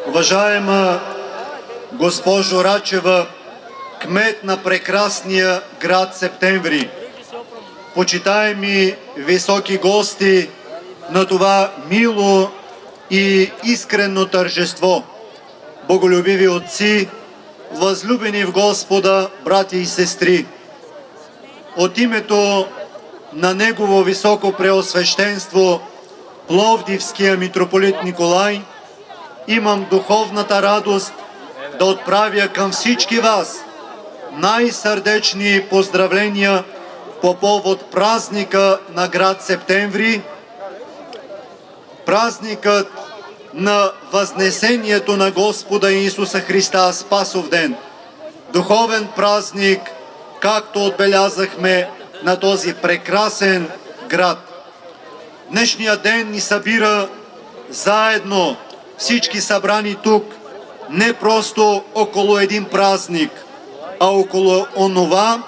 Уважаема госпожо Рачева, кмет на прекрасния град Септември, почитаеми високи гости на това мило и искрено тържество, боголюбиви отци, възлюбени в Господа, брати и сестри, от името на Негово високо преосвещенство Пловдивския митрополит Николай, имам духовната радост да отправя към всички вас най-сърдечни поздравления по повод празника на град Септември, празникът на Възнесението на Господа Исуса Христа, Спасов ден, духовен празник, както отбелязахме на този прекрасен град. Днешният ден ни събира заедно, всички събрани тук, не просто около един празник, а около онова,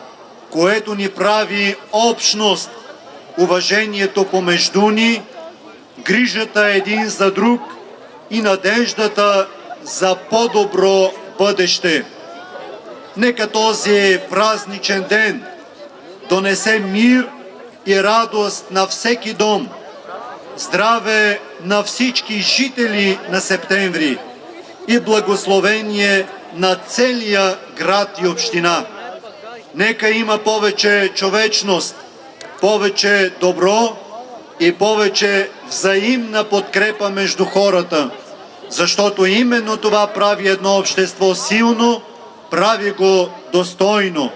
което ни прави общност, уважението помежду ни, грижата един за друг и надеждата за по-добро бъдеще. Нека този празничен ден донесе мир и радост на всеки дом, здраве на всички жители на Септември и благословение на целия град и община. Нека има повече човечност, повече добро и повече взаимна подкрепа между хората, защото именно това прави едно общество силно, прави го достойно.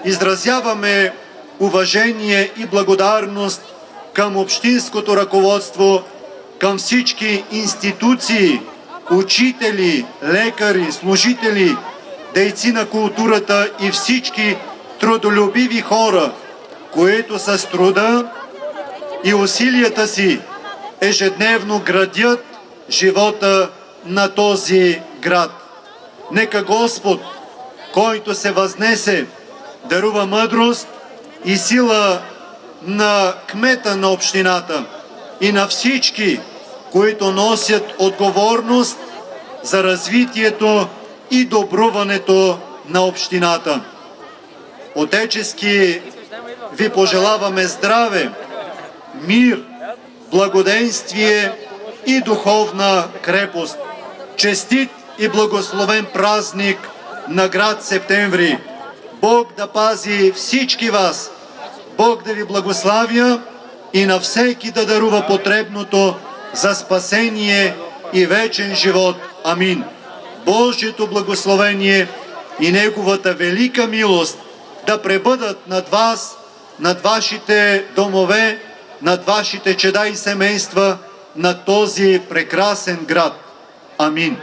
Изразяваме уважение и благодарност към общинското ръководство, към всички институции, учители, лекари, служители, дейци на културата и всички трудолюбиви хора, които с труда и усилията си ежедневно градят живота на този град. Нека Господ, който се възнесе, дарува мъдрост и сила на кмета на общината и на всички, които носят отговорност за развитието и добруването на общината. Отечески ви пожелаваме здраве, мир, благоденствие и духовна крепост. Честит и благословен празник на град Септември! Бог да пази всички вас, Бог да ви благославя и на всеки да дарува потребното за спасение и вечен живот. Амин. Божието благословение и Неговата велика милост да пребъдат над вас, над вашите домове, над вашите чеда и семейства, над този прекрасен град. Амин.